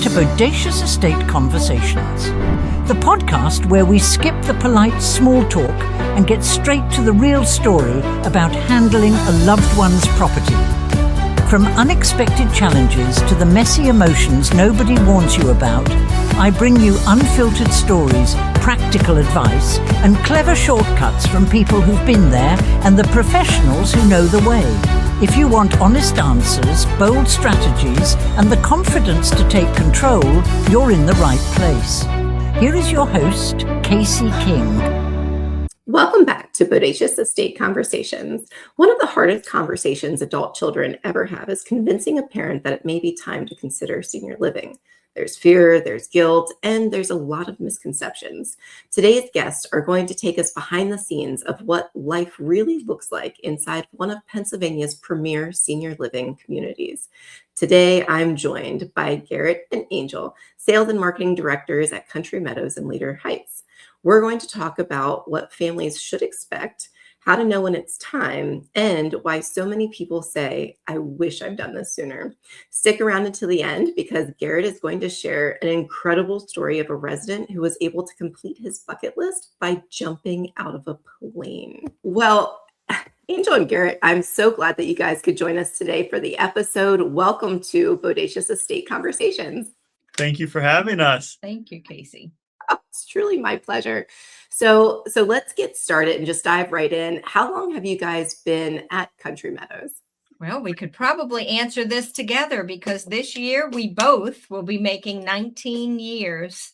to Bodacious Estate Conversations, the podcast where we skip the polite small talk and get straight to the real story about handling a loved one's property. From unexpected challenges to the messy emotions nobody warns you about, I bring you unfiltered stories, practical advice, and clever shortcuts from people who've been there and the professionals who know the way. If you want honest answers, bold strategies, and the confidence to take control, you're in the right place. Here is your host, Casey King. Welcome back to Bodacious Estate Conversations. One of the hardest conversations adult children ever have is convincing a parent that it may be time to consider senior living. There's fear, there's guilt, and there's a lot of misconceptions. Today's guests are going to take us behind the scenes of what life really looks like inside one of Pennsylvania's premier senior living communities. Today, I'm joined by Garrett and Angele, sales and marketing directors at Country Meadows in Leader Heights. We're going to talk about what families should expect, how to know when it's time, and why so many people say, I wish I've done this sooner. Stick around until the end because Garrett is going to share an incredible story of a resident who was able to complete his bucket list by jumping out of a plane. Well, Angele and Garrett, I'm so glad that you guys could join us today for the episode. Welcome to Bodacious Estate Conversations. Thank you for having us. Thank you, Casey. Oh, it's truly my pleasure. So let's get started and just dive right in. How long have you guys been at Country Meadows? Well, we could probably answer this together because this year we both will be making 19 years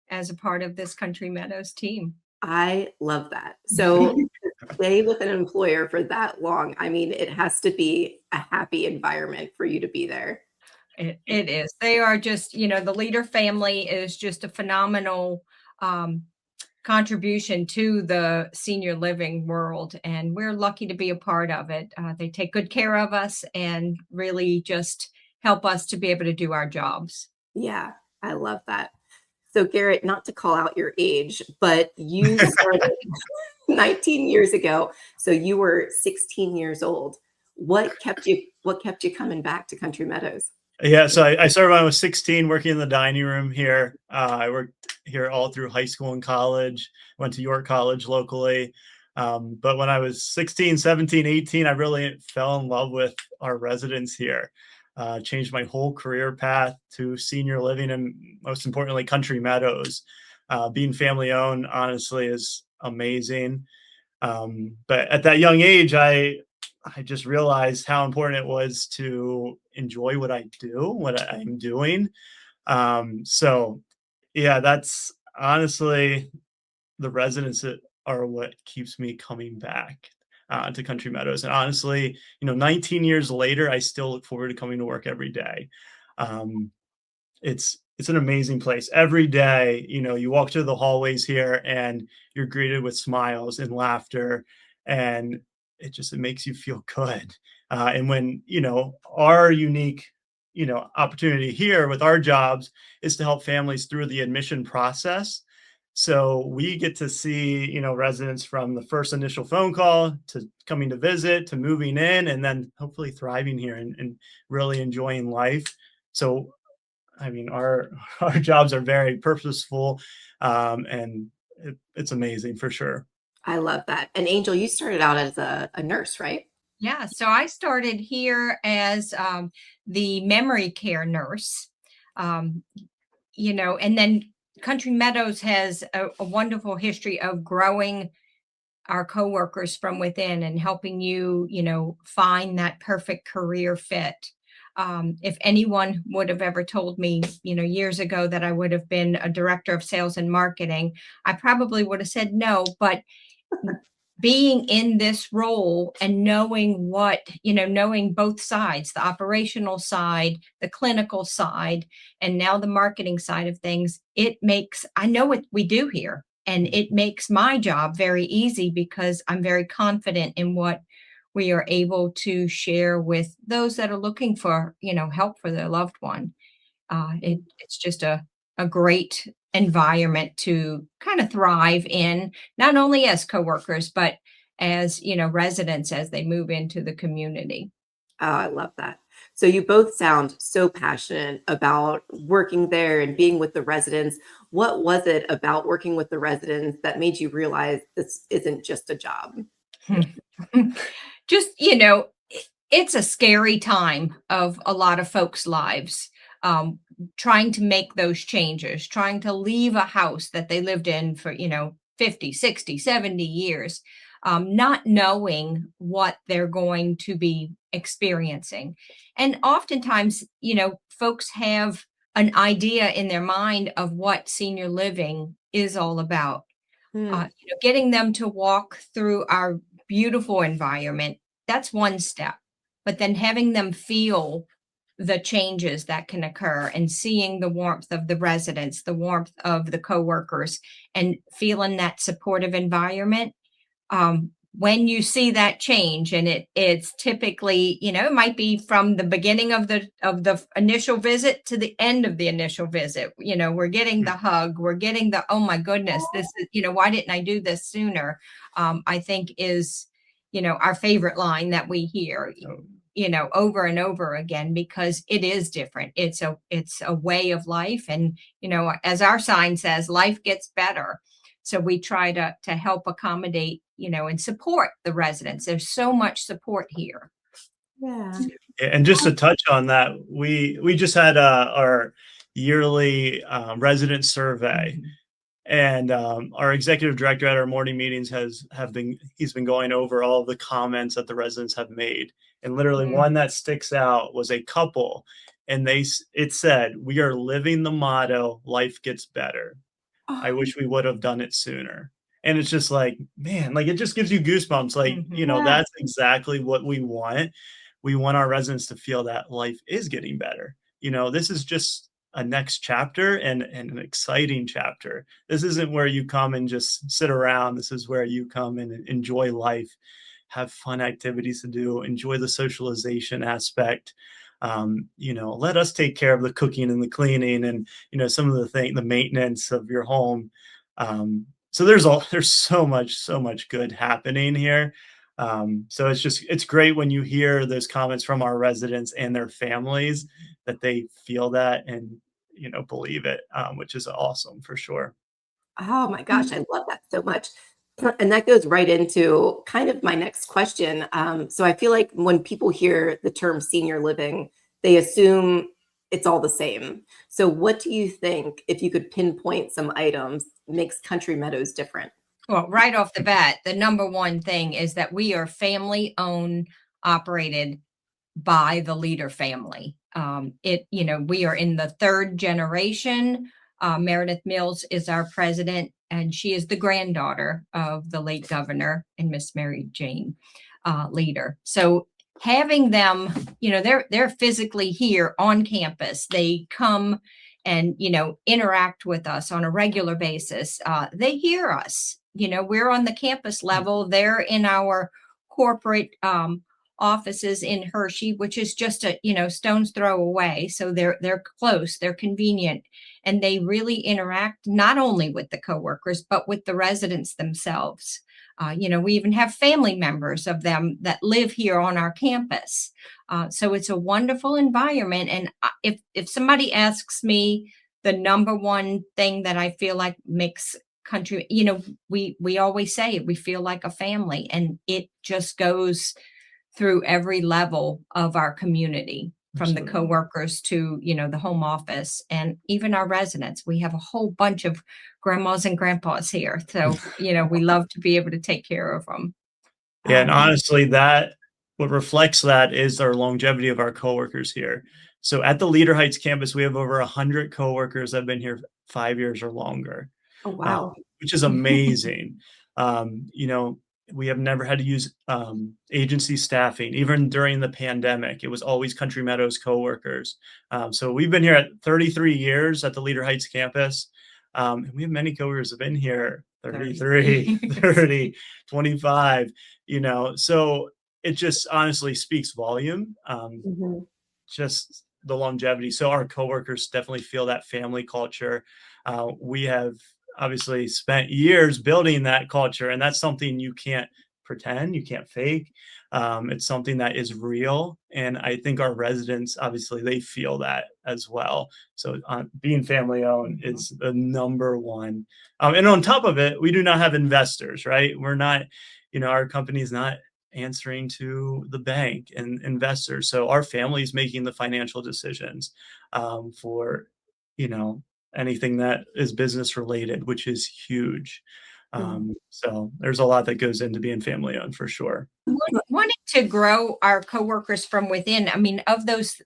as a part of this Country Meadows team. I love that. So stay with an employer for that long. I mean, it has to be a happy environment for you to be there. It is. They are just, the Leader family is just a phenomenal contribution to the senior living world, and we're lucky to be a part of it. They take good care of us and really just help us to be able to do our jobs. Yeah, I love that. So Garrett, not to call out your age, but you started 19 years ago. So you were 16 years old. What kept you coming back to Country Meadows? Yeah, so I started when I was 16 working in the dining room here. I worked here all through high school and college, went to York College locally. But when I was 16, 17, 18, I really fell in love with our residents here. Changed my whole career path to senior living and most importantly, Country Meadows. Being family owned, honestly, is amazing. But at that young age, I just realized how important it was to enjoy what I do, what I'm doing. So yeah, that's honestly the residents that are what keeps me coming back to Country Meadows. And honestly, 19 years later, I still look forward to coming to work every day. It's an amazing place. Every day, you walk through the hallways here and you're greeted with smiles and laughter, and it makes you feel good. And when, our unique, opportunity here with our jobs is to help families through the admission process. So we get to see, residents from the first initial phone call to coming to visit to moving in and then hopefully thriving here and really enjoying life. So, I mean, our jobs are very purposeful and it's amazing for sure. I love that. And Angele, you started out as a nurse, right? Yeah, so I started here as the memory care nurse, and then Country Meadows has a wonderful history of growing our coworkers from within and helping you, find that perfect career fit. If anyone would have ever told me, years ago that I would have been a director of sales and marketing, I probably would have said no, but being in this role and knowing knowing both sides, the operational side, the clinical side, and now the marketing side of things, I know what we do here, and it makes my job very easy because I'm very confident in what we are able to share with those that are looking for, help for their loved one. It's just a great environment to kind of thrive in, not only as coworkers, but as, residents as they move into the community. Oh, I love that. So you both sound so passionate about working there and being with the residents. What was it about working with the residents that made you realize this isn't just a job? Just, it's a scary time of a lot of folks' lives. Trying to make those changes, trying to leave a house that they lived in for, 50, 60, 70 years, not knowing what they're going to be experiencing. And oftentimes, folks have an idea in their mind of what senior living is all about. Hmm. Getting them to walk through our beautiful environment, that's one step. But then having them feel the changes that can occur and seeing the warmth of the residents, the warmth of the coworkers, and feeling that supportive environment. When you see that change, and it's typically, it might be from the beginning of the initial visit to the end of the initial visit. We're getting the hug, we're getting the, oh my goodness, this is, why didn't I do this sooner? I think is, our favorite line that we hear, over and over again, because it is different. It's a way of life. And, as our sign says, life gets better. So we try to help accommodate, and support the residents. There's so much support here. Yeah. And just to touch on that, we just had our yearly resident survey, and our executive director at our morning meetings he's been going over all of the comments that the residents have made, and literally one that sticks out was a couple, and it said, "We are living the motto, life gets better. I wish we would have done it sooner." And it's just like, man, like it just gives you goosebumps. Like, that's exactly what we want. We want our residents to feel that life is getting better. This is just a next chapter, and an exciting chapter. This isn't where you come and just sit around. This is where you come and enjoy life, have fun activities to do, enjoy the socialization aspect. Let us take care of the cooking and the cleaning and, some of the maintenance of your home. So there's so much good happening here. So it's great when you hear those comments from our residents and their families that they feel that and, believe it, which is awesome for sure. Oh my gosh, I love that so much. And that goes right into kind of my next question. So I feel like when people hear the term senior living, they assume it's all the same. So what do you think, if you could pinpoint some items, makes Country Meadows different? Well, right off the bat, the number one thing is that we are family owned, operated by the Leader family. We are in the third generation. Meredith Mills is our president, and she is the granddaughter of the late governor and Miss Mary Jane Leader. So having them, they're physically here on campus. They come and interact with us on a regular basis. They hear us. We're on the campus level. They're in our corporate offices in Hershey, which is just a stone's throw away. So they're close, they're convenient, and they really interact not only with the coworkers but with the residents themselves. We even have family members of them that live here on our campus. So it's a wonderful environment. And if somebody asks me the number one thing that I feel like makes Country, we always say we feel like a family, and it just goes through every level of our community, from the coworkers to, the home office, and even our residents. We have a whole bunch of grandmas and grandpas here. So, we love to be able to take care of them. Yeah, and honestly, what reflects that is our longevity of our coworkers here. So at the Leader Heights campus, we have over 100 coworkers that have been here 5 years or longer. Oh, wow. Which is amazing. We have never had to use agency staffing, even during the pandemic. It was always Country Meadows coworkers. So we've been here at 33 years at the Leader Heights campus. And we have many coworkers who have been here 33, 30, 25, so it just honestly speaks volume. Just the longevity. So our coworkers definitely feel that family culture. We have obviously spent years building that culture, and that's something you can't pretend, you can't fake. It's something that is real. And I think our residents, obviously, they feel that as well. So being family owned is the number one. And on top of it, we do not have investors, right? We're not, our company is not answering to the bank and investors. So our family is making the financial decisions for, anything that is business related, which is huge. So there's a lot that goes into being family owned for sure. Wanting to grow our coworkers from within. I mean, of those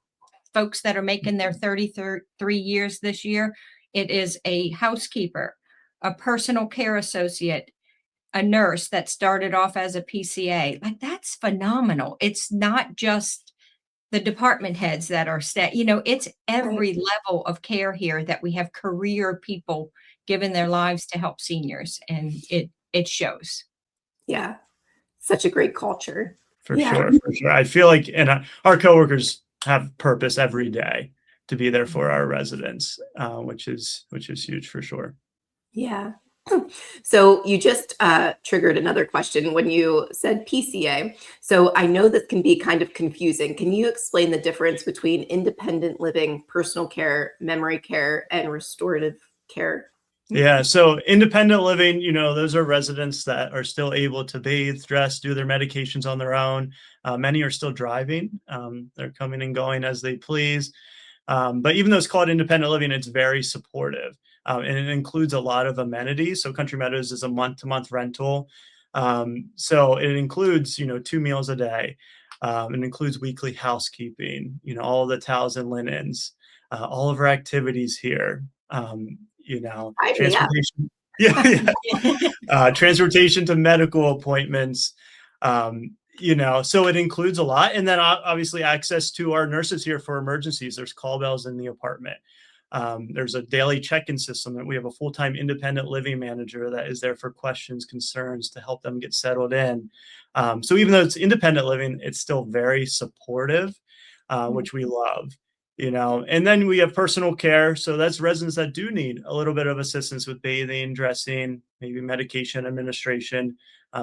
folks that are making their 33 years this year, it is a housekeeper, a personal care associate, a nurse that started off as a PCA. Like, that's phenomenal. It's not just the department heads that are it's every level of care here that we have career people giving their lives to help seniors, and it shows. Yeah. Such a great culture. For sure. I feel like, and our coworkers have purpose every day to be there for our residents, which is huge for sure. Yeah. So you just triggered another question when you said PCA. So I know this can be kind of confusing. Can you explain the difference between independent living, personal care, memory care, and restorative care? Yeah. So independent living, those are residents that are still able to bathe, dress, do their medications on their own. Many are still driving. They're coming and going as they please. But even though it's called independent living, it's very supportive. And it includes a lot of amenities. So Country Meadows is a month-to-month rental. So it includes, 2 meals a day. It includes weekly housekeeping, all the towels and linens, all of our activities here. Transportation. Yeah. Transportation to medical appointments. So it includes a lot. And then obviously access to our nurses here for emergencies. There's call bells in the apartment. There's a daily check-in system that we have a full-time independent living manager that is there for questions, concerns to help them get settled in. So even though it's independent living, it's still very supportive, which we love. And then we have personal care. So that's residents that do need a little bit of assistance with bathing, dressing, maybe medication administration.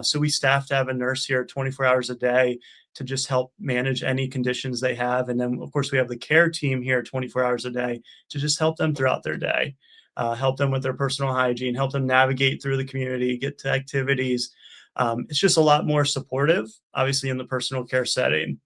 So we staff to have a nurse here 24 hours a day to just help manage any conditions they have. And then, of course, we have the care team here 24 hours a day to just help them throughout their day, help them with their personal hygiene, help them navigate through the community, get to activities. It's just a lot more supportive, obviously, in the personal care setting.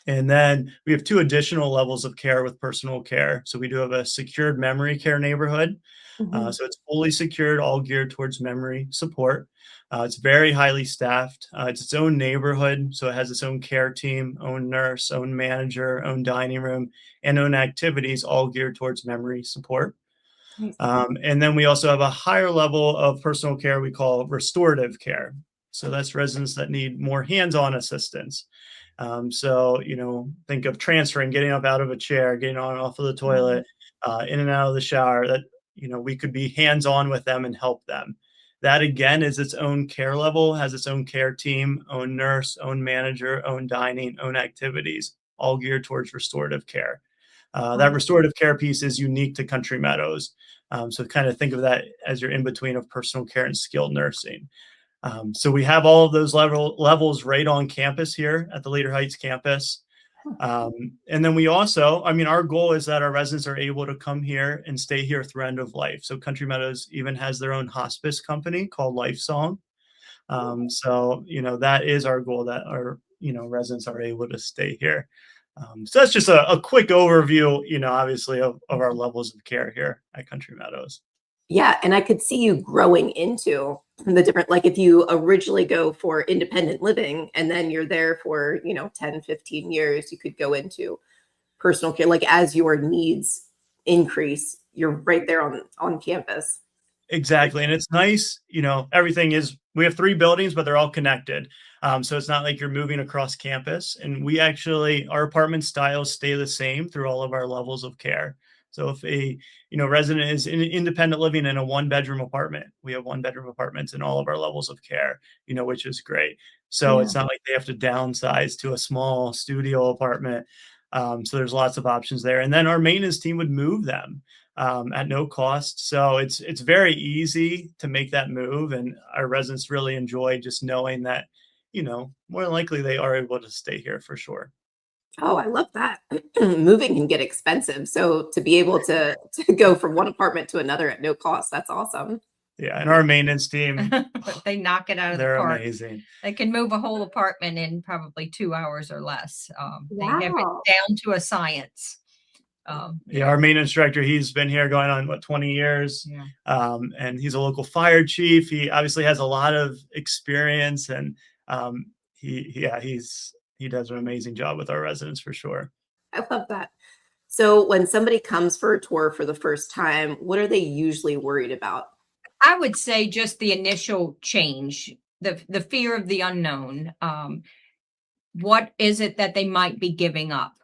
And then we have 2 additional levels of care with personal care. So we do have a secured memory care neighborhood. So it's fully secured, all geared towards memory support. It's very highly staffed. It's its own neighborhood. So it has its own care team, own nurse, own manager, own dining room, and own activities, all geared towards memory support. And then we also have a higher level of personal care we call restorative care. So that's residents that need more hands-on assistance. So, think of transferring, getting up out of a chair, getting on and off of the toilet, in and out of the shower, that, we could be hands-on with them and help them. That, again, is its own care level, has its own care team, own nurse, own manager, own dining, own activities, all geared towards restorative care. That restorative care piece is unique to Country Meadows. So kind of think of that as your in-between of personal care and skilled nursing. So we have all of those levels right on campus here at the Leader Heights campus. And then we also, our goal is that our residents are able to come here and stay here through end of life. So Country Meadows even has their own hospice company called Life Song. So, that is our goal, that our, residents are able to stay here. So that's just a quick overview, obviously of our levels of care here at Country Meadows. Yeah. And I could see you growing into the different, like if you originally go for independent living and then you're there for, 10, 15 years, you could go into personal care. Like as your needs increase, you're right there on campus. Exactly. And it's nice, we have 3 buildings, but they're all connected. So it's not like you're moving across campus. And our apartment styles stay the same through all of our levels of care. So if a resident is in independent living in a 1-bedroom apartment, we have 1-bedroom apartments in all of our levels of care, which is great. So It's not like they have to downsize to a small studio apartment. So there's lots of options there. And then our maintenance team would move them at no cost. So it's very easy to make that move. And our residents really enjoy just knowing that, more than likely they are able to stay here for sure. Oh, I love that. Moving can get expensive. So to be able to go from one apartment to another at no cost, that's awesome. Yeah, and our maintenance team, They knock it out of the they're park. amazing. They can move a whole apartment in probably 2 hours or less. They have it Wow. down to a science. Yeah, our maintenance director, he's been here going on 20 years. Yeah. And he's a local fire chief. He obviously has a lot of experience, and he does an amazing job with our residents for sure. I love that. So when somebody comes for a tour for the first time, what are they usually worried about? I would say just the initial change, the fear of the unknown. What is it that they might be giving up?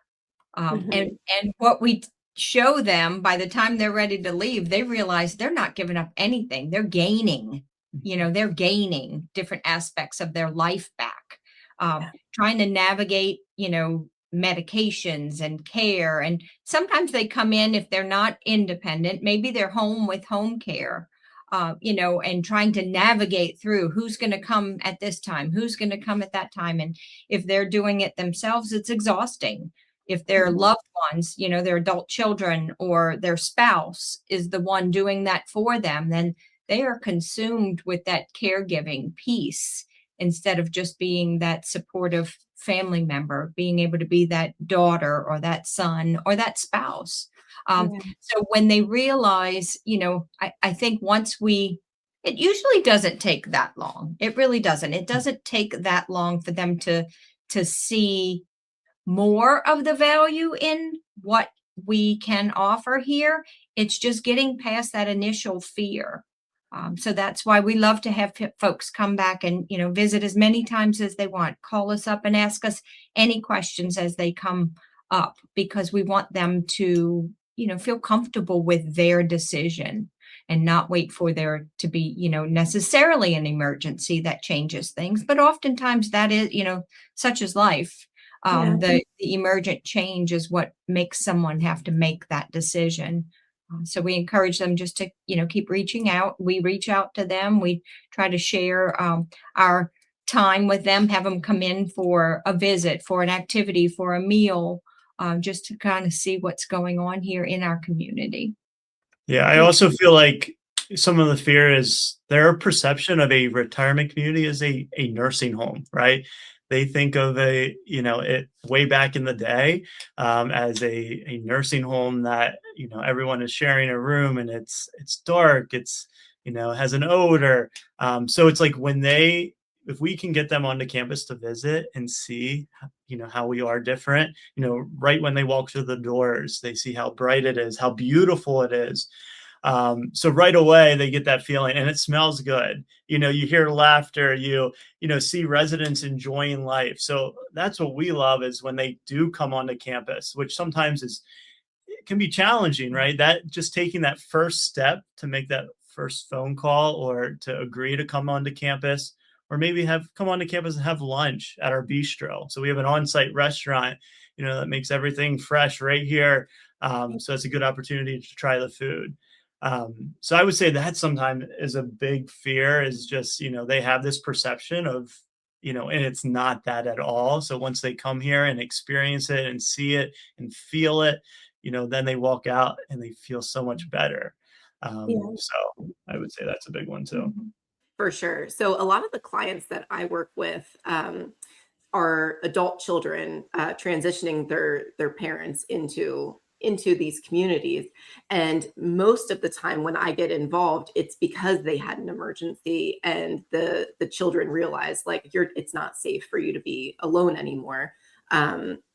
Mhm. And what we show them by the time they're ready to leave, they realize they're not giving up anything. They're gaining, they're gaining different aspects of their life back. Trying to navigate, medications and care. And sometimes they come in if they're not independent, maybe they're home with home care. And trying to navigate through who's going to come at this time, who's going to come at that time. And if they're doing it themselves, it's exhausting. If their Mhm. loved ones, their adult children or their spouse is the one doing that for them, then they are consumed with that caregiving piece instead of just being that supportive family member, being able to be that daughter or that son or that spouse. Yeah. So when they realize, I think it usually doesn't take that long. It really doesn't. It doesn't take that long for them to see more of the value in what we can offer here. It's just getting past that initial fear. So that's why we love to have folks come back and visit as many times as they want. Call us up and ask us any questions as they come up, because we want them to feel comfortable with their decision and not wait for there to be necessarily an emergency that changes things. But oftentimes that is such is life. Yeah. The emergent change is what makes someone have to make that decision. So we encourage them just to, keep reaching out. We reach out to them. We try to share our time with them, have them come in for a visit, for an activity, for a meal, just to kind of see what's going on here in our community. Yeah, I also feel like some of the fear is their perception of a retirement community is a nursing home, right? They think of it way back in the day as a nursing home that, everyone is sharing a room and it's dark, it's, has an odor. So it's like if we can get them onto campus to visit and see, how we are different, right when they walk through the doors, they see how bright it is, how beautiful it is. So right away they get that feeling, and it smells good. You hear laughter, see residents enjoying life. So that's what we love, is when they do come onto campus, which sometimes it can be challenging, right? That just taking that first step to make that first phone call or to agree to come onto campus, or maybe come onto campus and have lunch at our bistro. So we have an on-site restaurant, that makes everything fresh right here. So it's a good opportunity to try the food. So I would say that sometimes is a big fear, is just, they have this perception of, and it's not that at all. So once they come here and experience it and see it and feel it, then they walk out and they feel so much better. Yeah. So I would say that's a big one too. For sure. So a lot of the clients that I work with are adult children transitioning their parents into these communities, and most of the time when I get involved, it's because they had an emergency and the children realize, like, it's not safe for you to be alone anymore.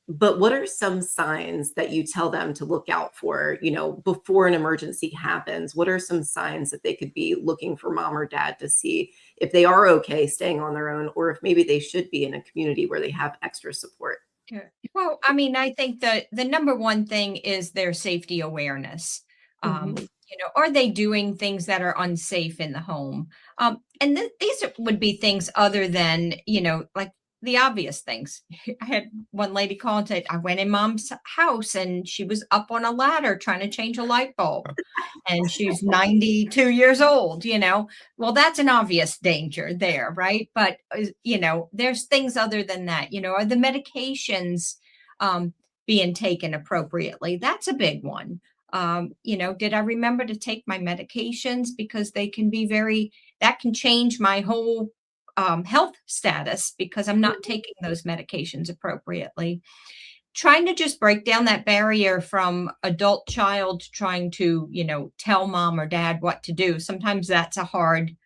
But what are some signs that you tell them to look out for, before an emergency happens? What are some signs that they could be looking for mom or dad to see if they are okay staying on their own, or if maybe they should be in a community where they have extra support? Okay. Well, I mean, I think that the number one thing is their safety awareness. Mhm. Are they doing things that are unsafe in the home? And these would be things other than, like the obvious things. I had one lady call and say, I went in mom's house and she was up on a ladder trying to change a light bulb. And she's 92 years old, well, that's an obvious danger there, right? But, there's things other than that, are the medications being taken appropriately? That's a big one. Did I remember to take my medications? Because they can be that can change my whole health status because I'm not taking those medications appropriately. Trying to just break down that barrier from adult child trying to, tell mom or dad what to do. Sometimes that's a hard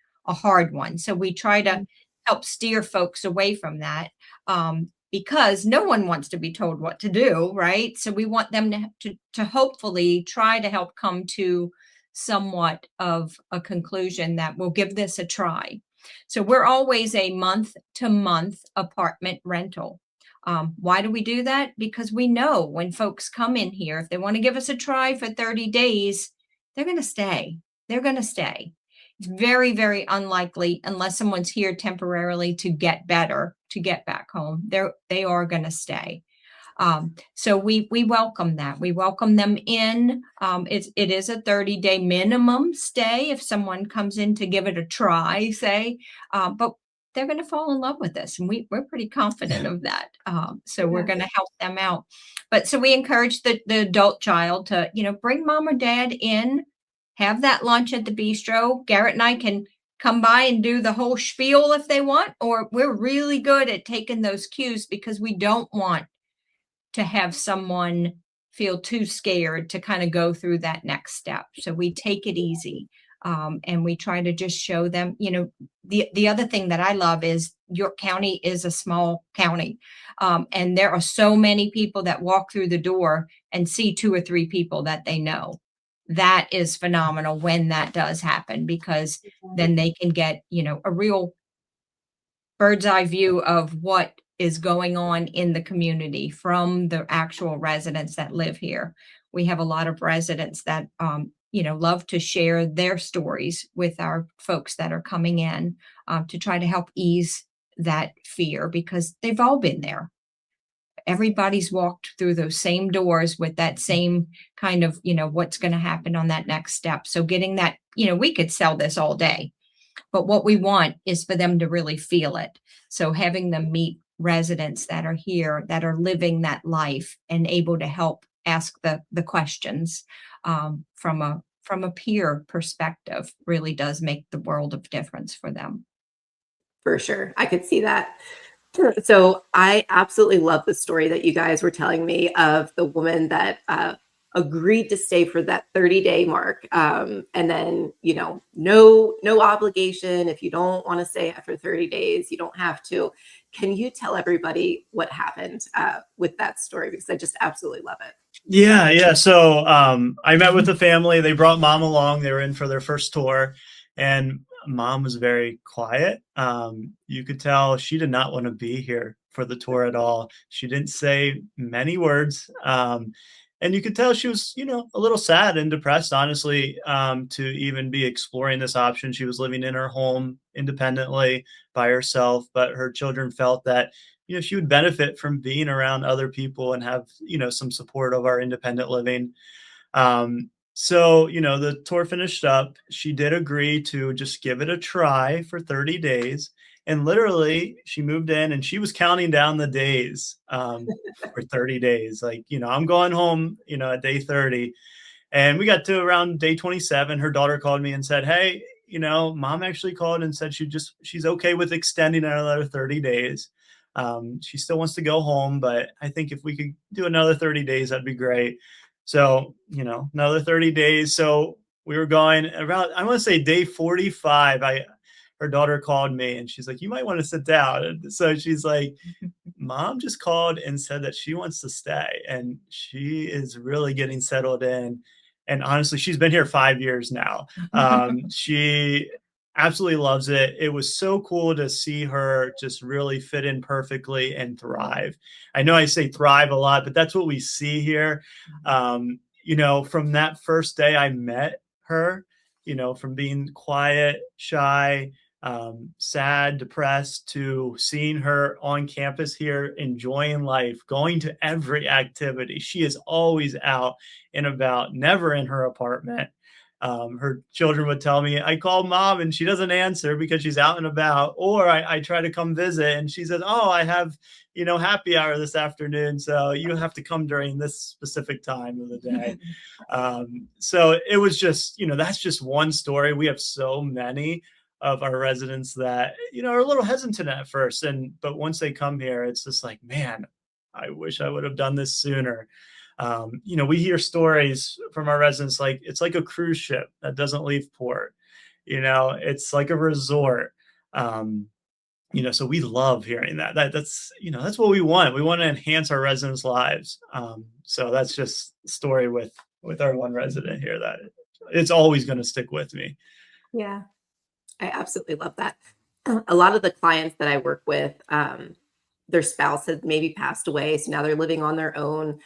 one. So we try to help steer folks away from that because no one wants to be told what to do, right? So we want them to hopefully try to help come to somewhat of a conclusion that we'll give this a try. So we're always a month-to-month apartment rental. Why do we do that? Because we know when folks come in here, if they want to give us a try for 30 days, they're going to stay. They're going to stay. It's very, very unlikely, unless someone's here temporarily to get better, to get back home. They are going to stay. So we welcome that. We welcome them in. It is a 30-day minimum stay if someone comes in to give it a try, say, but they're going to fall in love with us. And we're pretty confident of that. So we're going to help them out. But so we encourage the adult child to, bring mom or dad in, have that lunch at the bistro. Garrett and I can come by and do the whole spiel if they want, or we're really good at taking those cues because we don't want to have someone feel too scared to kind of go through that next step. So we take it easy. And we try to just show them, the other thing that I love is York County is a small county. And there are so many people that walk through the door and see 2 or 3 people that they know. That is phenomenal when that does happen, because then they can get, a real bird's eye view of what is going on in the community from the actual residents that live here. We have a lot of residents that, love to share their stories with our folks that are coming in to try to help ease that fear, because they've all been there. Everybody's walked through those same doors with that same kind of, what's going to happen on that next step. So getting that, we could sell this all day, but what we want is for them to really feel it. So having them meet residents that are here, that are living that life and able to help ask the questions from a peer perspective really does make the world of difference for them. For sure. I could see that. So I absolutely love the story that you guys were telling me of the woman that agreed to stay for that 30-day mark. And then, no obligation. If you don't want to stay after 30 days, you don't have to. Can you tell everybody what happened with that story? Because I just absolutely love it. Yeah. So I met with the family. They brought mom along. They were in for their first tour, and mom was very quiet. You could tell she did not want to be here for the tour at all. She didn't say many words. And you could tell she was, a little sad and depressed, honestly, to even be exploring this option. She was living in her home independently by herself, but her children felt that, she would benefit from being around other people and have, some support of our independent living. So, the tour finished up. She did agree to just give it a try for 30 days. And literally, she moved in and she was counting down the days for 30 days. Like, I'm going home, at day 30. And we got to around day 27. Her daughter called me and said, hey, mom actually called and said she's okay with extending another 30 days. She still wants to go home, but I think if we could do another 30 days, that'd be great. So, another 30 days. So we were going around, I want to say day 45. Her daughter called me and she's like, you might want to sit down. And so she's like, mom just called and said that she wants to stay and she is really getting settled in. And honestly, she's been here 5 years now. She absolutely loves it. It was so cool to see her just really fit in perfectly and thrive. I know I say thrive a lot, but that's what we see here. From that first day I met her, from being quiet, shy, sad, depressed, to seeing her on campus here, enjoying life, going to every activity. She is always out and about, never in her apartment. Her children would tell me, I call mom and she doesn't answer because she's out and about, or I try to come visit and she says, oh, I have, happy hour this afternoon, so you have to come during this specific time of the day. So it was just, that's just one story. We have so many of our residents that, are a little hesitant at first. But once they come here, it's just like, man, I wish I would have done this sooner. We hear stories from our residents, like it's like a cruise ship that doesn't leave port. It's like a resort. So we love hearing that. That's what we want. We want to enhance our residents' lives. So that's just a story with our one resident here that it's always going to stick with me. Yeah, I absolutely love that. A lot of the clients that I work with, their spouse had maybe passed away, so now they're living on their own.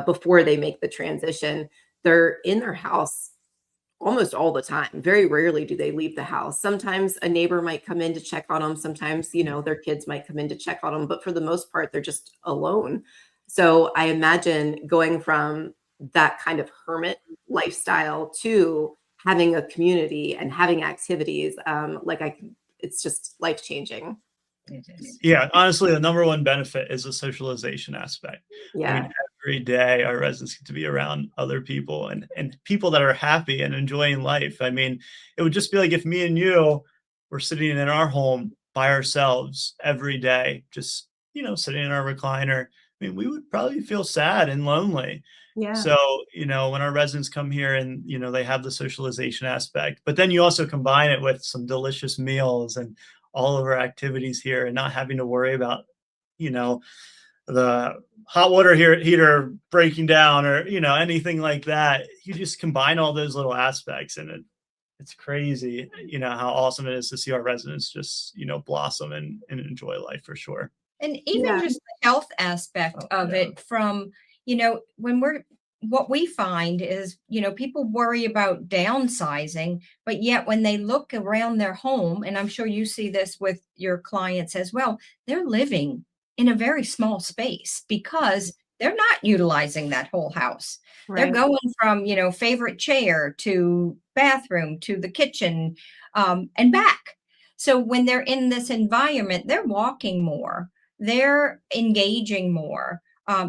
Before they make the transition, they're in their house almost all the time. Very rarely do they leave the house. Sometimes a neighbor might come in to check on them. Sometimes, their kids might come in to check on them, but for the most part, they're just alone. So I imagine going from that kind of hermit lifestyle to having a community and having activities, it's just life-changing. Yeah, honestly, the number one benefit is the socialization aspect. Yeah. I mean, every day our residents get to be around other people and people that are happy and enjoying life. I mean, it would just be like if me and you were sitting in our home by ourselves every day, just, sitting in our recliner. I mean, we would probably feel sad and lonely. Yeah. So, when our residents come here and, they have the socialization aspect, but then you also combine it with some delicious meals and all of our activities here, and not having to worry about, the hot water heater breaking down or, anything like that. You just combine all those little aspects, and it's crazy, how awesome it is to see our residents just, blossom and enjoy life for sure. And even just the health aspect of it from, what we find is, people worry about downsizing, but yet when they look around their home, and I'm sure you see this with your clients as well, they're living in a very small space because they're not utilizing that whole house. Right. They're going from, favorite chair to bathroom to the kitchen and back. So when they're in this environment, they're walking more, they're engaging more.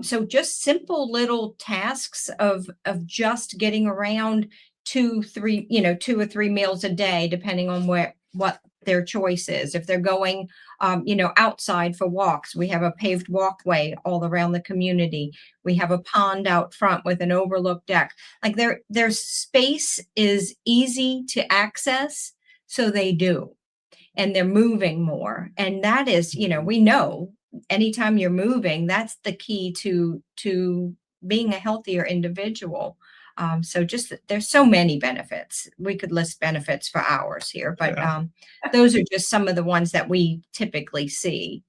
So just simple little tasks of just getting around 2 or 3 meals a day, depending on what their choice is. If they're going, outside for walks, we have a paved walkway all around the community. We have a pond out front with an overlook deck. Like their space is easy to access, so they do, and they're moving more. And that is, we know. Anytime you're moving, that's the key to being a healthier individual. So just there's so many benefits. We could list benefits for hours here, but those are just some of the ones that we typically see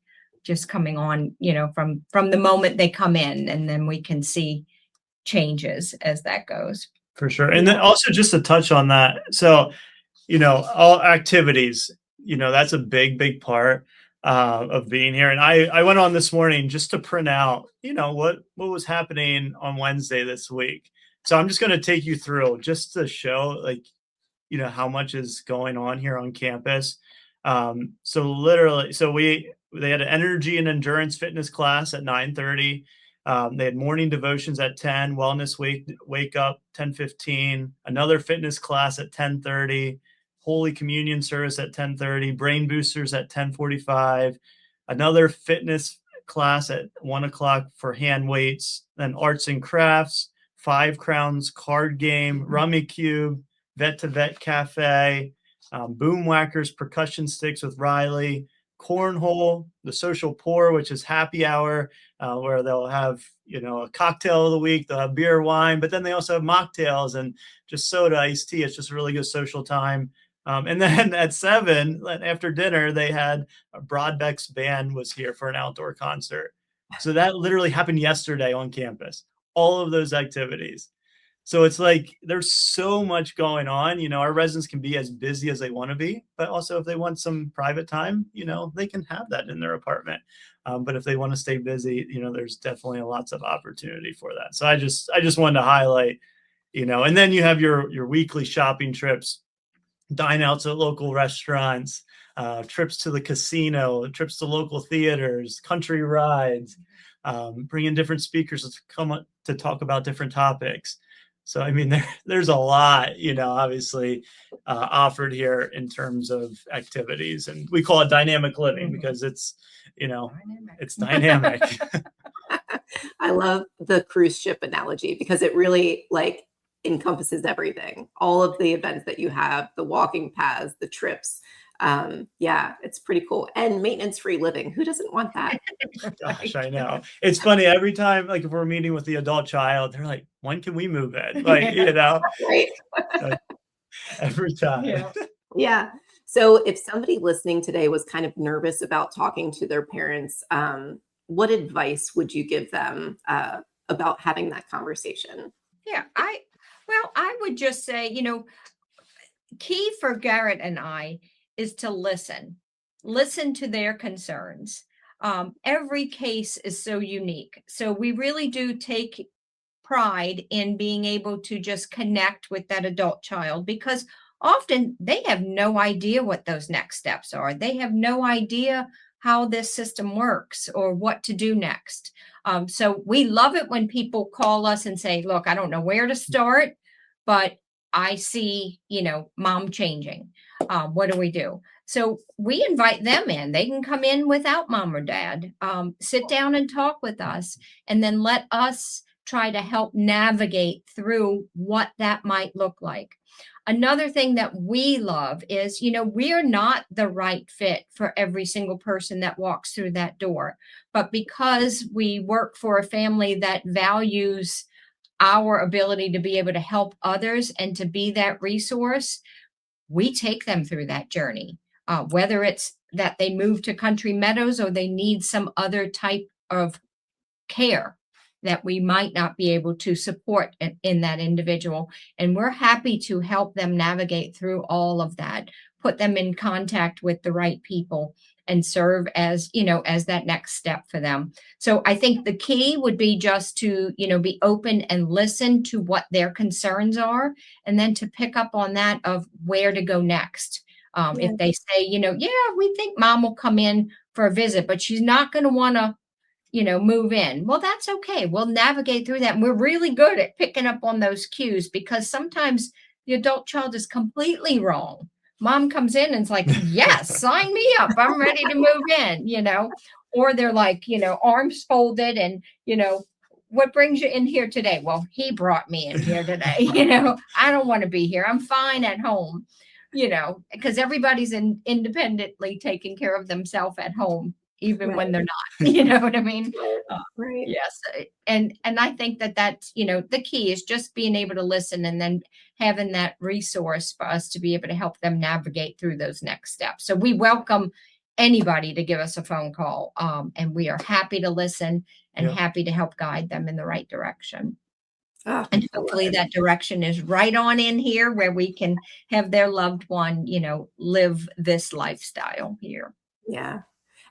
just coming on, from the moment they come in, and then we can see changes as that goes. For sure. And then also just to touch on that. So, all activities, that's a big part of being here. And I went on this morning just to print out, what was happening on Wednesday this week. So I'm just going to take you through just to show how much is going on here on campus. So they had an energy and endurance fitness class at 9:30. They had morning devotions at 10, wellness wake up 10:15, another fitness class at 10:30. Holy Communion service at 10:30, brain boosters at 10:45, another fitness class at 1 o'clock for hand weights, then arts and crafts, 5 Crowns card game, Rummy Cube, Vet to Vet Cafe, Boom Whackers percussion sticks with Riley, cornhole, the social pour, which is happy hour, where they'll have, a cocktail of the week, they'll have beer, wine, but then they also have mocktails and just soda, iced tea. It's just a really good social time. And then at 7, after dinner, they had Broadbeck's band was here for an outdoor concert. So that literally happened yesterday on campus, all of those activities. So it's like there's so much going on. Our residents can be as busy as they want to be, but also if they want some private time, they can have that in their apartment. But if they want to stay busy, there's definitely lots of opportunity for that. So I just wanted to highlight, and then you have your weekly shopping trips, dine outs at local restaurants, trips to the casino, trips to local theaters, country rides, bring in different speakers to come up to talk about different topics. So, I mean, there's a lot, obviously offered here in terms of activities, and we call it dynamic living because it's, it's dynamic. I love the cruise ship analogy because it really encompasses everything, all of the events that you have, the walking paths, the trips. Yeah, it's pretty cool. And maintenance-free living. Who doesn't want that? Gosh, I know. It's funny every time, like if we're meeting with the adult child, they're like, when can we move in? Like, Right. Every time. Yeah. Yeah. So if somebody listening today was kind of nervous about talking to their parents, what advice would you give them about having that conversation? Yeah, I would just say, key for Garrett and I is to listen to their concerns. Every case is so unique. So we really do take pride in being able to just connect with that adult child because often they have no idea what those next steps are. They have no idea how this system works or what to do next. So we love it when people call us and say, look, I don't know where to start, but I see, mom changing. What do we do? So we invite them in. They can come in without mom or dad, sit down and talk with us, and then let us try to help navigate through what that might look like. Another thing that we love is, we're not the right fit for every single person that walks through that door. But because we work for a family that values our ability to be able to help others and to be that resource, we take them through that journey, whether it's that they move to Country Meadows or they need some other type of care that we might not be able to support in that individual. And we're happy to help them navigate through all of that, put them in contact with the right people and serve as, as that next step for them. So I think the key would be just to, be open and listen to what their concerns are, and then to pick up on that of where to go next. If they say, yeah, we think mom will come in for a visit, but she's not going to want to move in. Well, that's okay. We'll navigate through that. And we're really good at picking up on those cues because sometimes the adult child is completely wrong. Mom comes in and it's like, yes, sign me up. I'm ready to move in, or they're like, arms folded and, what brings you in here today? Well, he brought me in here today. I don't want to be here. I'm fine at home, because everybody's independently taking care of themselves at home, even when they're not, you know what I mean? Right. Yes. And I think that's, the key is just being able to listen and then having that resource for us to be able to help them navigate through those next steps. So we welcome anybody to give us a phone call. And we are happy to listen and happy to help guide them in the right direction. And hopefully that direction is right on in here where we can have their loved one, live this lifestyle here. Yeah.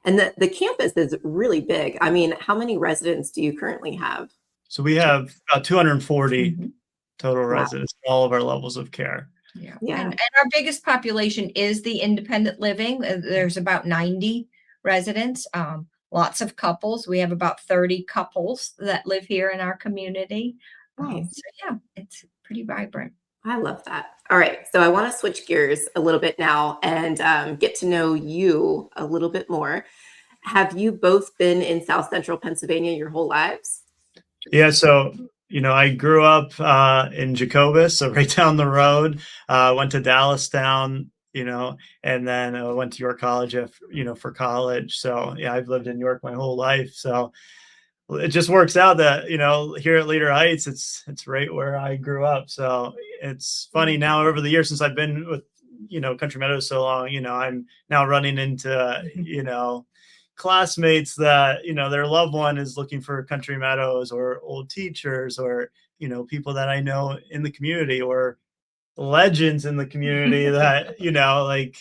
And the campus is really big. I mean, how many residents do you currently have? So we have about 240 total residents, all of our levels of care. Yeah. And our biggest population is the independent living. There's about 90 residents, lots of couples. We have about 30 couples that live here in our community. So yeah, it's pretty vibrant. I love that. All right. So I want to switch gears a little bit now and get to know you a little bit more. Have you both been in South Central Pennsylvania your whole lives? Yeah. So, I grew up in Jacobus, so right down the road, went to Dallastown, and then I went to York College, for college. So yeah, I've lived in York my whole life. So it just works out that, here at Leader Heights, it's right where I grew up. So it's funny now over the years since I've been with, Country Meadows so long, I'm now running into, classmates that, their loved one is looking for Country Meadows or old teachers or, people that I know in the community, or legends in the community that, like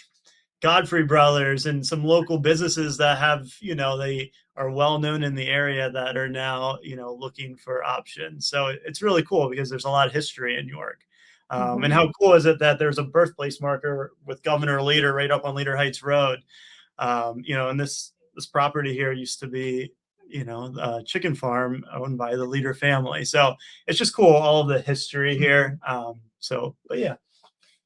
Godfrey Brothers and some local businesses that have, they are well known in the area that are now, looking for options. So it's really cool because there's a lot of history in York. And how cool is it that there's a birthplace marker with Governor Leader right up on Leader Heights Road? And this property here used to be, a chicken farm owned by the Leader family. So it's just cool, all of the history here. But yeah.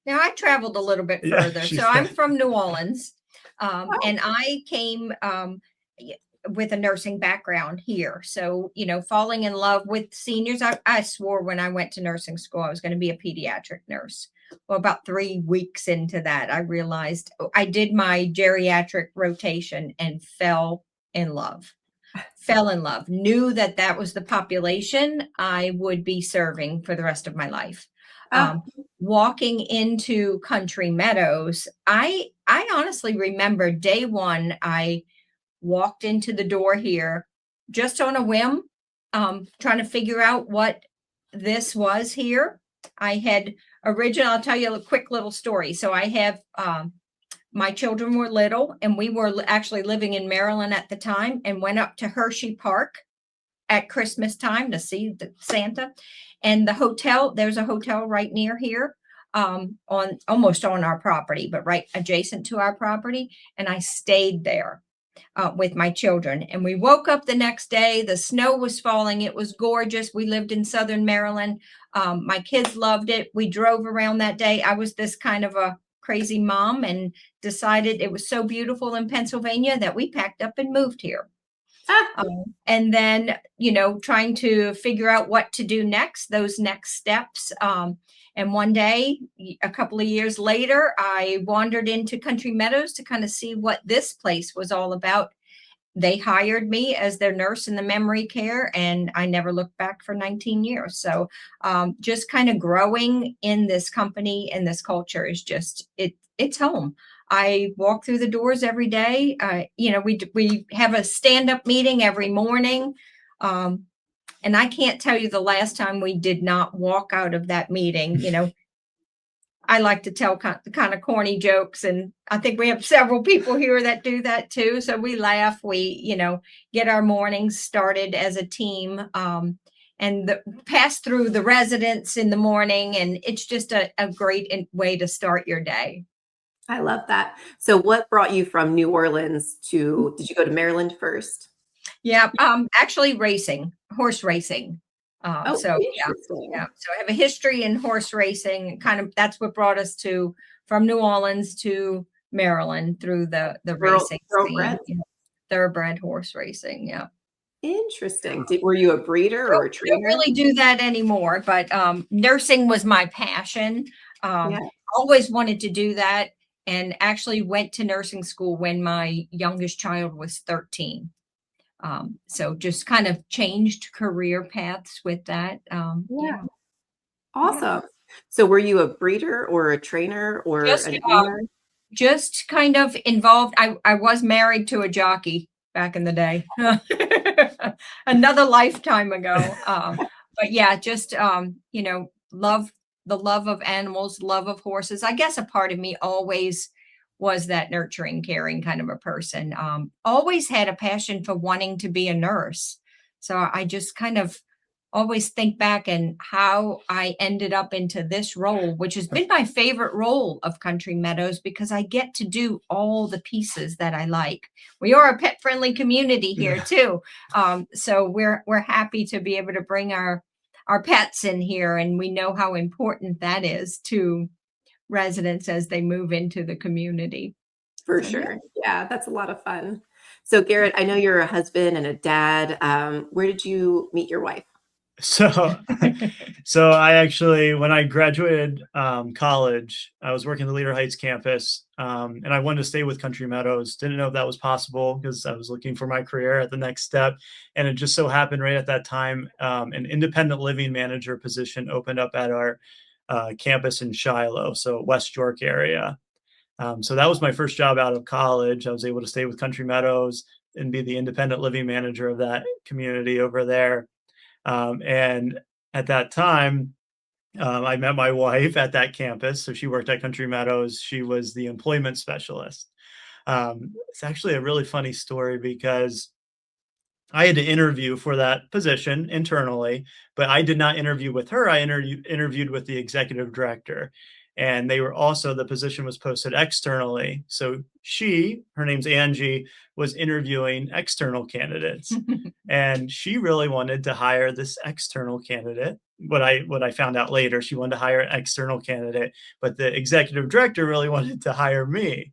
Now, I traveled a little bit further. So I'm from New Orleans, and I came with a nursing background here. So, falling in love with seniors. I swore when I went to nursing school, I was going to be a pediatric nurse. Well, about 3 weeks into that, I realized I did my geriatric rotation and fell in love. Knew that was the population I would be serving for the rest of my life. Walking into Country Meadows, I honestly remember day one, I walked into the door here just on a whim, trying to figure out what this was here. I'll tell you a quick little story. So I have, my children were little, and we were actually living in Maryland at the time, and went up to Hershey Park at Christmas time to see the Santa. And there's a hotel right near here, almost on our property, but right adjacent to our property. And I stayed there with my children. And we woke up the next day. The snow was falling. It was gorgeous. We lived in Southern Maryland. My kids loved it. We drove around that day. I was this kind of a crazy mom and decided it was so beautiful in Pennsylvania that we packed up and moved here. And then, trying to figure out what to do next, those next steps. And one day, a couple of years later, I wandered into Country Meadows to kind of see what this place was all about. They hired me as their nurse in the memory care, and I never looked back for 19 years. So just kind of growing in this company and this culture is just, it's home. I walk through the doors every day. We have a stand-up meeting every morning. And I can't tell you the last time we did not walk out of that meeting. I like to tell kind of corny jokes, and I think we have several people here that do that too. So we laugh, we, get our mornings started as a team, and pass through the residents in the morning. And it's just a great way to start your day. I love that. So what brought you from New Orleans did you go to Maryland first? Yeah, actually horse racing. So I have a history in horse racing. Kind of that's what brought us from New Orleans to Maryland through the racing scene. Thoroughbred horse racing. Yeah. Interesting. Were you a breeder or a trainer? I don't really do that anymore, but nursing was my passion. Always wanted to do that, and actually went to nursing school when my youngest child was 13. So just kind of changed career paths with that. Awesome. Yeah. So were you a breeder or a trainer or just kind of involved? I was married to a jockey back in the day, another lifetime ago. But yeah, just, the love of animals, love of horses. I guess a part of me always was that nurturing, caring kind of a person. Always had a passion for wanting to be a nurse. So I just kind of always think back and how I ended up into this role, which has been my favorite role of Country Meadows, because I get to do all the pieces that I like. We are a pet friendly community here too. So we're happy to be able to bring our pets in here, and we know how important that is to residents as they move into the community. For sure. Yeah, that's a lot of fun. So Garrett, I know you're a husband and a dad. Where did you meet your wife? So I actually, when I graduated college, I was working the Leader Heights campus, and I wanted to stay with Country Meadows. Didn't know if that was possible because I was looking for my career at the next step. And it just so happened right at that time, an independent living manager position opened up at our campus in Shiloh, so West York area. So that was my first job out of college. I was able to stay with Country Meadows and be the independent living manager of that community over there. And at that time, I met my wife at that campus. So she worked at Country Meadows. She was the employment specialist. It's actually a really funny story because I had to interview for that position internally, but I did not interview with her. I interviewed with the executive director, and they were also, the position was posted externally. So her name's Angie, was interviewing external candidates, and she really wanted to hire this external candidate. What I found out later, she wanted to hire an external candidate, but the executive director really wanted to hire me.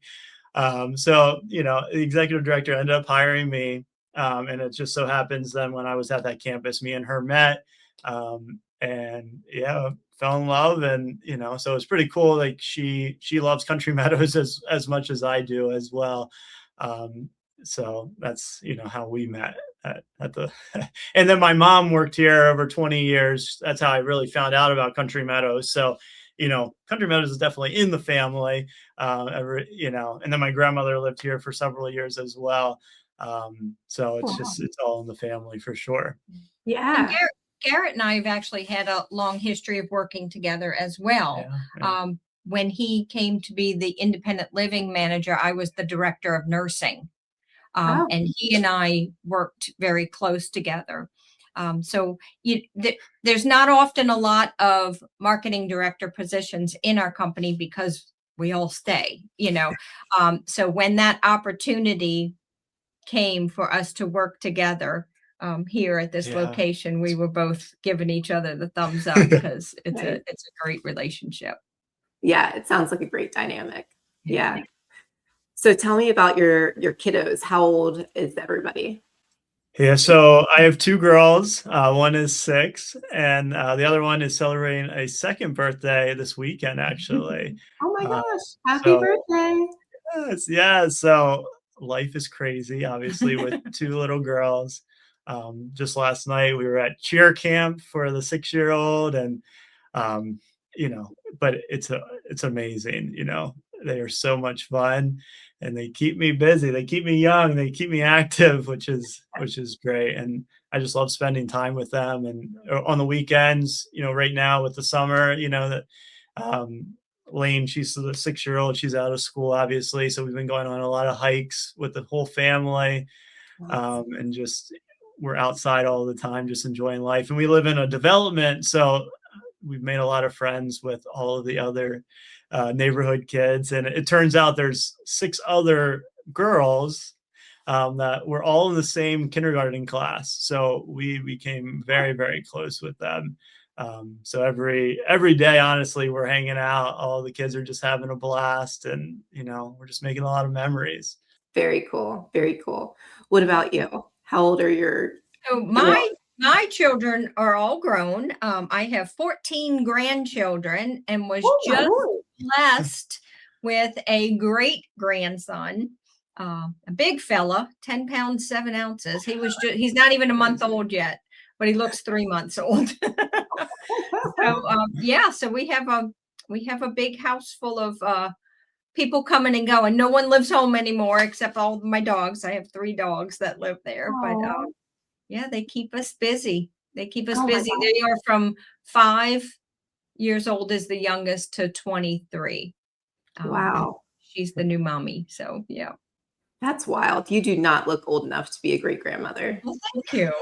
So, the executive director ended up hiring me. And it just so happens then when I was at that campus, me and her met, and yeah, fell in love. And, so it's pretty cool. Like she loves Country Meadows as much as I do as well. So that's, how we met at the, and then my mom worked here over 20 years. That's how I really found out about Country Meadows. So, Country Meadows is definitely in the family, and then my grandmother lived here for several years as well. So it's all in the family for sure. Yeah. And Garrett and I have actually had a long history of working together as well. Yeah. When he came to be the independent living manager, I was the director of nursing. And he and I worked very close together. So there's not often a lot of marketing director positions in our company because we all stay, so when that opportunity came for us to work together here at this location, we were both giving each other the thumbs up because it's a great relationship. Yeah, it sounds like a great dynamic. Yeah. So tell me about your kiddos. How old is everybody? Yeah, so I have two girls. One is 6, and the other one is celebrating a second birthday this weekend, actually. Oh my gosh! Happy birthday! Yeah. So life is crazy, obviously, with two little girls. Just last night we were at cheer camp for the 6-year-old, and but it's amazing. They are so much fun, and they keep me busy. They keep me young. They keep me active, which is great. And I just love spending time with them. And on the weekends, right now with the summer, that Lane, she's the 6-year-old. She's out of school, obviously. So we've been going on a lot of hikes with the whole family, and just we're outside all the time, just enjoying life. And we live in a development, so we've made a lot of friends with all of the other neighborhood kids. And it turns out there's 6 other girls that were all in the same kindergarten class. So we became very, very close with them. So every day, honestly, we're hanging out. All the kids are just having a blast, and we're just making a lot of memories. Very cool. Very cool. What about you? How old are your? So my children are all grown. I have 14 grandchildren and was just blessed with a great grandson, a big fella, 10 pounds, 7 ounces. He's not even a month old yet, but he looks 3 months old. So we have a big house full of people coming and going. No one lives home anymore except all my dogs. I have 3 dogs that live there. Aww. But they keep us busy. They keep us busy. They are from 5 years old is the youngest to 23. Wow. She's the new mommy. So yeah. That's wild. You do not look old enough to be a great grandmother. Well, thank you.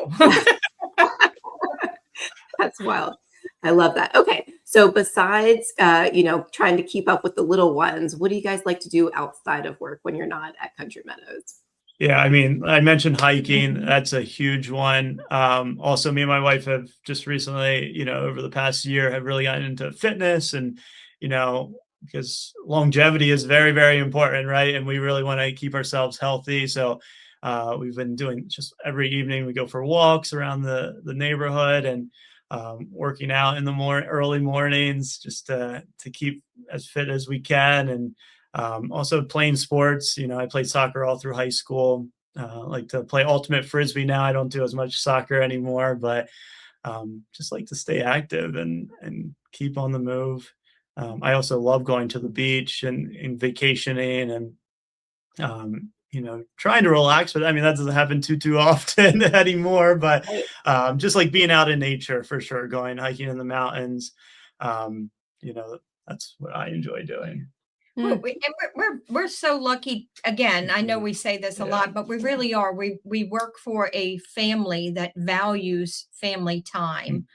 That's wild. I love that. Okay. So besides, trying to keep up with the little ones, what do you guys like to do outside of work when you're not at Country Meadows? Yeah, I mean, I mentioned hiking. That's a huge one. Also, me and my wife have just recently, over the past year, have really gotten into fitness, and, because longevity is very, very important, right? And we really want to keep ourselves healthy. So we've been doing, just every evening we go for walks around the neighborhood, and working out in the early mornings, just to keep as fit as we can. And also playing sports. I played soccer all through high school. Like to play ultimate frisbee now. I don't do as much soccer anymore, but just like to stay active and keep on the move. I also love going to the beach and vacationing, and trying to relax, but I mean, that doesn't happen too often anymore, but just like being out in nature for sure, going hiking in the mountains, um, that's what I enjoy doing. Well, we're so lucky. Again, I know we say this a lot, but we really are. We work for a family that values family time.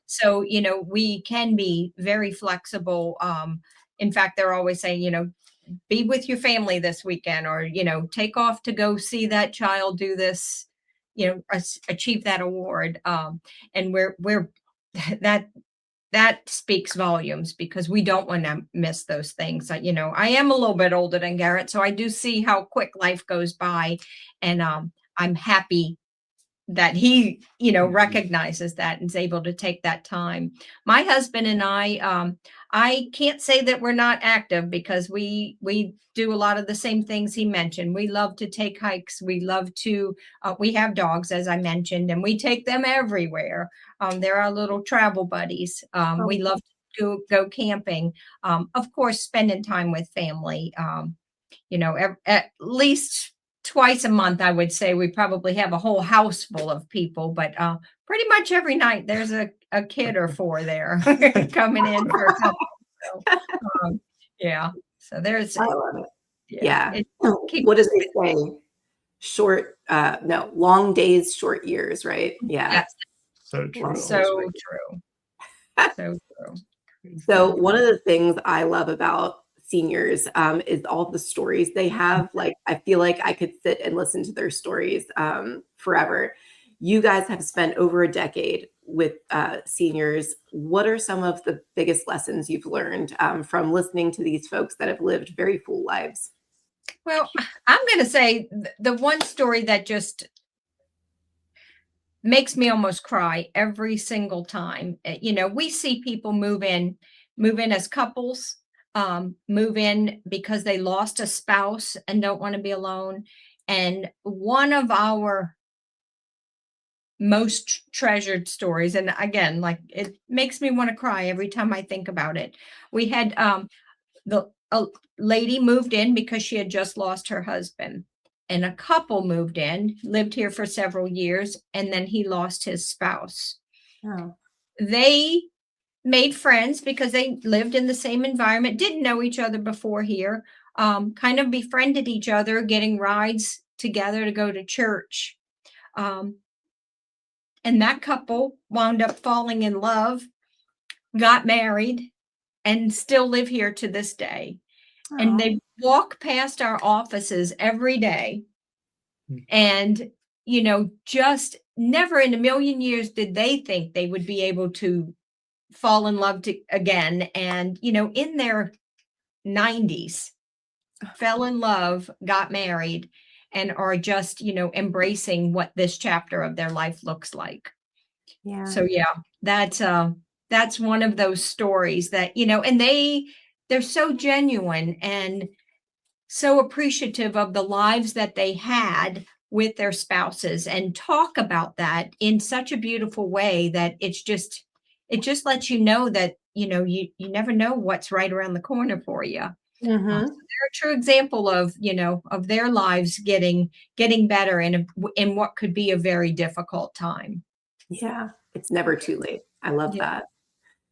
So we can be very flexible. In fact, they're always saying, be with your family this weekend, or take off to go see that child do this, achieve that award. And we're that speaks volumes, because we don't want to miss those things. I am a little bit older than Garrett, so I do see how quick life goes by, and I'm happy that he, recognizes that and is able to take that time. My husband and I can't say that we're not active, because we do a lot of the same things he mentioned. We love to take hikes. We love to, we have dogs, as I mentioned, and we take them everywhere. They're our little travel buddies. We love to go camping. Of course, spending time with family, at least twice a month, I would say. We probably have a whole house full of people, but pretty much every night there's a kid or four there coming in for something. So, yeah. So there's. I love it. Yeah. What does it say? Long days, short years, right? Yeah. Yes. So true. So true. So true. So one of the things I love about seniors is all the stories they have. Like, I feel like I could sit and listen to their stories forever. You guys have spent over a decade with seniors. What are some of the biggest lessons you've learned from listening to these folks that have lived very full lives? Well, I'm going to say the one story that just makes me almost cry every single time. We see people move in as couples, move in because they lost a spouse and don't want to be alone. And one of our most treasured stories, and again, like, it makes me want to cry every time I think about it. We had a lady moved in because she had just lost her husband, and a couple moved in, lived here for several years, and then he lost his spouse. Oh. They made friends because they lived in the same environment, didn't know each other before here, kind of befriended each other, getting rides together to go to church. And that couple wound up falling in love, got married, and still live here to this day. Oh. And they walk past our offices every day. And, just never in a million years did they think they would be able to fall in love again. And, in their 90s, fell in love, got married, and are just, embracing what this chapter of their life looks like. Yeah. So, yeah, that's one of those stories that, and they're so genuine and so appreciative of the lives that they had with their spouses, and talk about that in such a beautiful way that it just lets you know that, you never know what's right around the corner for you. So they're a true example of, of their lives getting better in what could be a very difficult time. Yeah. It's never too late. I love that.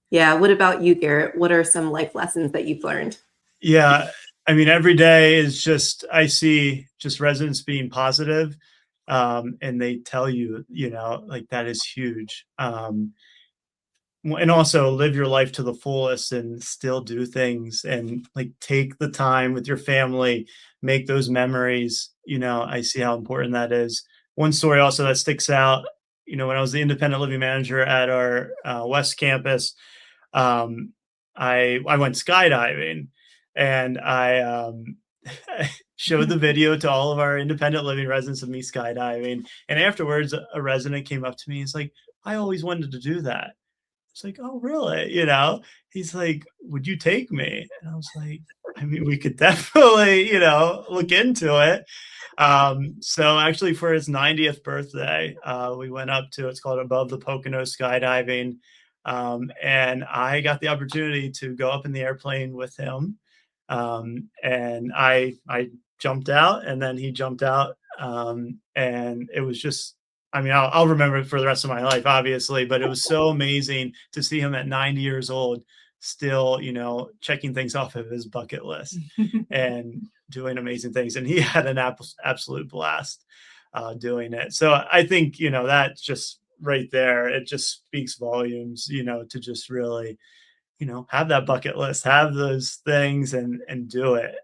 Yeah. What about you, Garrett? What are some life lessons that you've learned? Yeah. I mean, every day is I see just residents being positive, and they tell you, like, that is huge. And also live your life to the fullest and still do things, and like, take the time with your family, make those memories. I see how important that is. One story also that sticks out, when I was the independent living manager at our West Campus, I went skydiving, and I showed the video to all of our independent living residents of me skydiving. And afterwards, a resident came up to me. He's like, I always wanted to do that. It's like, oh, really? He's like, would you take me? And I was like, I mean, we could definitely, look into it. So actually, for his 90th birthday, we went up to, it's called Above the Poconos skydiving. And I got the opportunity to go up in the airplane with him. And I jumped out, and then he jumped out. And it was just, I mean, I'll remember it for the rest of my life, obviously, but it was so amazing to see him at 90 years old, still, checking things off of his bucket list and doing amazing things. And he had an absolute blast doing it. So I think, that's just right there. It just speaks volumes, to just really, have that bucket list, have those things and do it.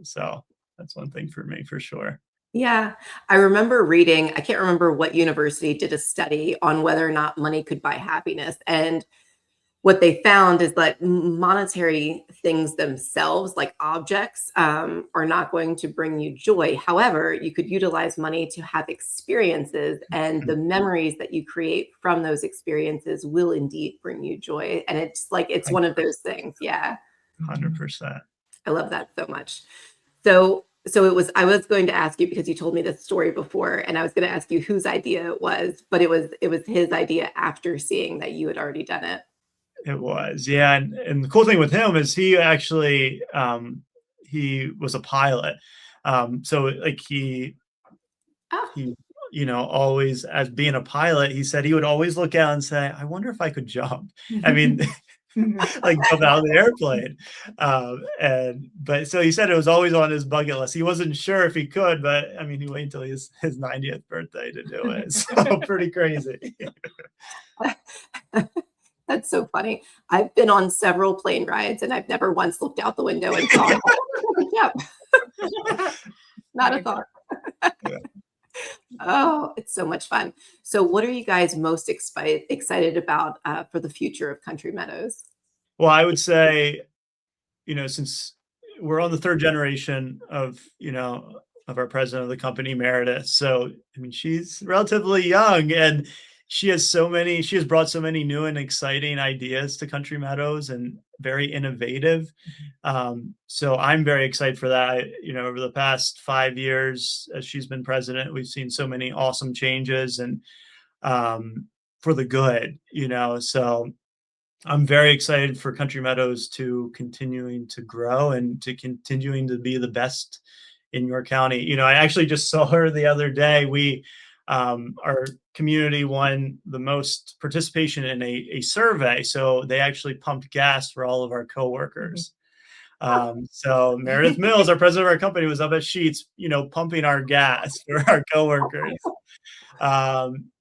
So that's one thing for me for sure. Yeah. I remember reading, I can't remember what university did a study on whether or not money could buy happiness. And what they found is that monetary things themselves, like objects, are not going to bring you joy. However, you could utilize money to have experiences, and the memories that you create from those experiences will indeed bring you joy. And it's like, it's one of those things. Yeah. 100%. I love that so much. I was going to ask you, because you told me this story before, and I was going to ask you whose idea it was, but it was his idea after seeing that you had already done it. It was, yeah. And the cool thing with him is he actually, he was a pilot. So like he, always, as being a pilot, he said he would always look out and say, I wonder if I could jump. I mean, like jump out of the airplane. But so he said it was always on his bucket list. He wasn't sure if he could, but I mean, he waited until his 90th birthday to do it. So pretty crazy. That's so funny. I've been on several plane rides, and I've never once looked out the window and saw yeah. Not a thought. Yeah. Oh, it's so much fun. So what are you guys most excited about for the future of Country Meadows? Well, I would say, since we're on the third generation of our president of the company, Meredith. So, I mean, she's relatively young, and she has brought so many new and exciting ideas to Country Meadows, and very innovative. So I'm very excited for that. Over the past 5 years, as she's been president, we've seen so many awesome changes, and for the good, so I'm very excited for Country Meadows to continuing to grow and to continuing to be the best in your county. I actually just saw her the other day. Our community won the most participation in a survey. So they actually pumped gas for all of our coworkers. So Meredith Mills, our president of our company, was up at Sheets, pumping our gas for our coworkers.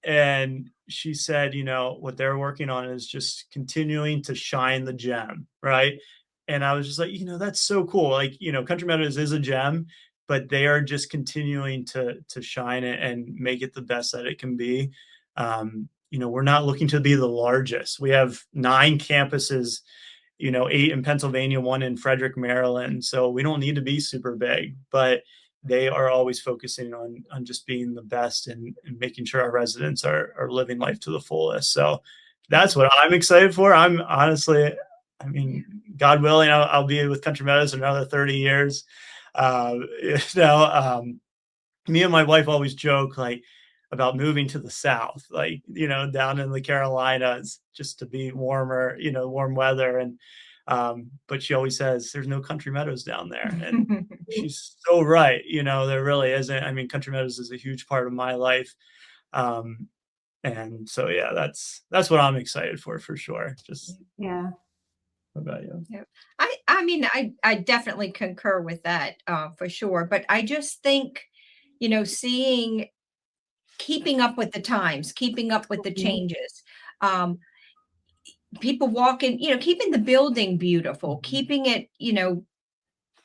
And she said, what they're working on is just continuing to shine the gem. Right. And I was just like, that's so cool. Like, Country Meadows is a gem, but they are just continuing to shine it and make it the best that it can be. We're not looking to be the largest. We have 9 campuses, 8 in Pennsylvania, 1 in Frederick, Maryland. So we don't need to be super big, but they are always focusing on just being the best and making sure our residents are living life to the fullest. So that's what I'm excited for. I'm honestly, I mean, God willing, I'll be with Country Meadows another 30 years. Me and my wife always joke about moving to the South, down in the Carolinas, just to be warmer, warm weather. And, but she always says there's no Country Meadows down there. And she's so right. There really isn't. I mean, Country Meadows is a huge part of my life. And so, yeah, that's what I'm excited for sure. Just, yeah. What about you? Yeah. I mean, I definitely concur with that for sure. But I just think, keeping up with the times, keeping up with the changes. People walking, keeping the building beautiful, keeping it,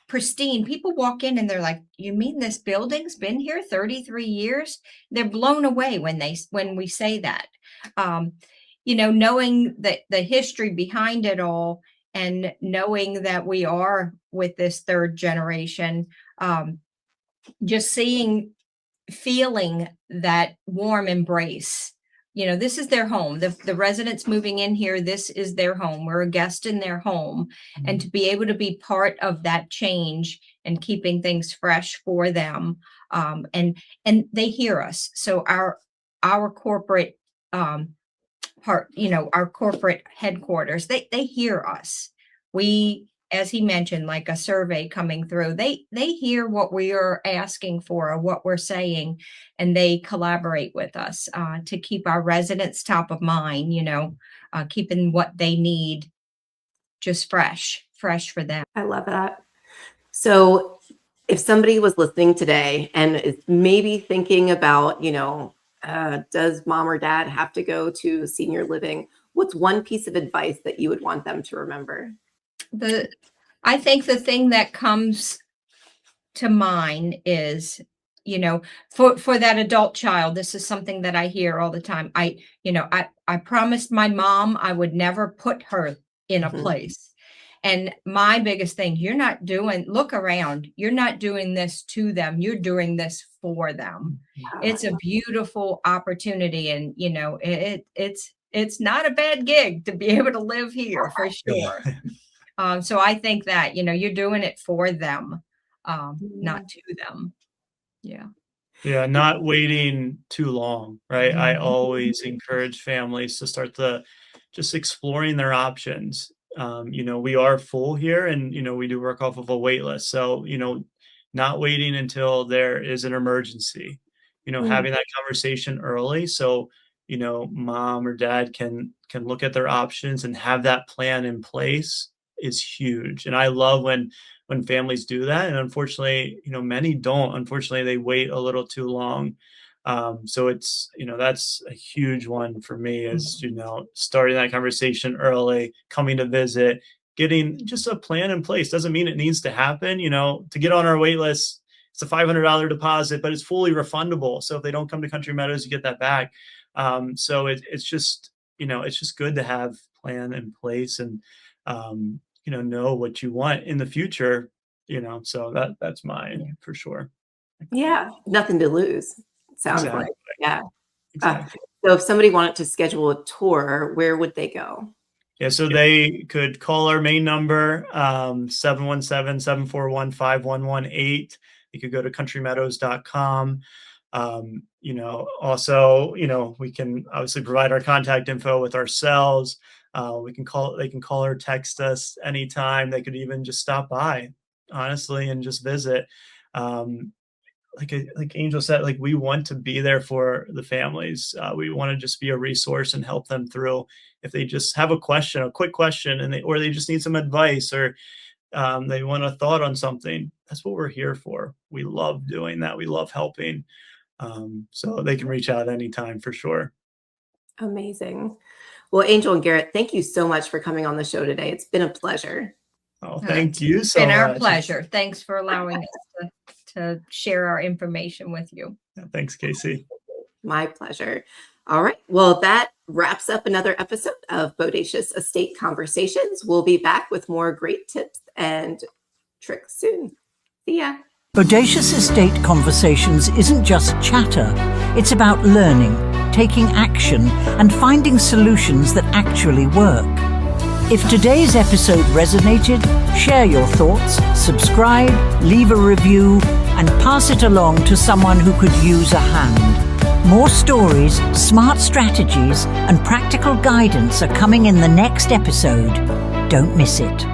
pristine. People walk in and they're like, you mean this building's been here 33 years? They're blown away when we say that. Knowing that the history behind it all, and knowing that we are with this third generation, just feeling that warm embrace. This is their home. The residents moving in here, this is their home. We're a guest in their home. Mm-hmm. And to be able to be part of that change and keeping things fresh for them. And they hear us. So our corporate our corporate headquarters, they hear us. We as he mentioned, like a survey coming through, they hear what we are asking for or what we're saying, and they collaborate with us to keep our residents top of mind, keeping what they need just fresh for them. I love that. So if somebody was listening today and is maybe thinking about, does mom or dad have to go to senior living? What's one piece of advice that you would want them to remember? I think the thing that comes to mind is, for that adult child, this is something that I hear all the time. I promised my mom I would never put her in a place. And my biggest thing, look around. You're not doing this to them. You're doing this for them. It's a beautiful opportunity. And, it's not a bad gig to be able to live here for sure. So I think that, you're doing it for them, not to them. Yeah. Yeah. Not waiting too long. Right. I always encourage families to start just exploring their options. We are full here and, we do work off of a wait list. So, not waiting until there is an emergency, having that conversation early. So, mom or dad can look at their options and have that plan in place is huge. And I love when families do that. And unfortunately, many don't. Unfortunately, they wait a little too long. So it's, that's a huge one for me is, starting that conversation early, coming to visit, getting just a plan in place. Doesn't mean it needs to happen, to get on our wait list. It's a $500 deposit, but it's fully refundable. So if they don't come to Country Meadows, you get that back. So it's just, it's just good to have plan in place and, know what you want in the future, so that's mine for sure. Yeah. Nothing to lose. Sounds Exactly. like, yeah. Exactly. So if somebody wanted to schedule a tour, where would they go? Yeah, so they could call our main number, 717-741-5118. You could go to countrymeadows.com. Also, we can obviously provide our contact info with our cells. They can call or text us anytime. They could even just stop by, honestly, and just visit. Like Angel said, we want to be there for the families. We want to just be a resource and help them through if they just have a quick question, or they just need some advice, or they want a thought on something. That's what we're here for. We love doing that. We love helping. So they can reach out anytime for sure. Amazing. Well, Angel and Garrett, thank you so much for coming on the show today. It's been a pleasure. Oh, thank you so much. It's been our pleasure. Thanks for allowing us to share our information with you. Yeah, thanks, Casey. My pleasure. All right. Well, that wraps up another episode of Bodacious Estate Conversations. We'll be back with more great tips and tricks soon. See ya. Bodacious Estate Conversations isn't just chatter. It's about learning, taking action, and finding solutions that actually work. If today's episode resonated, share your thoughts, subscribe, leave a review, and pass it along to someone who could use a hand. More stories, smart strategies, and practical guidance are coming in the next episode. Don't miss it.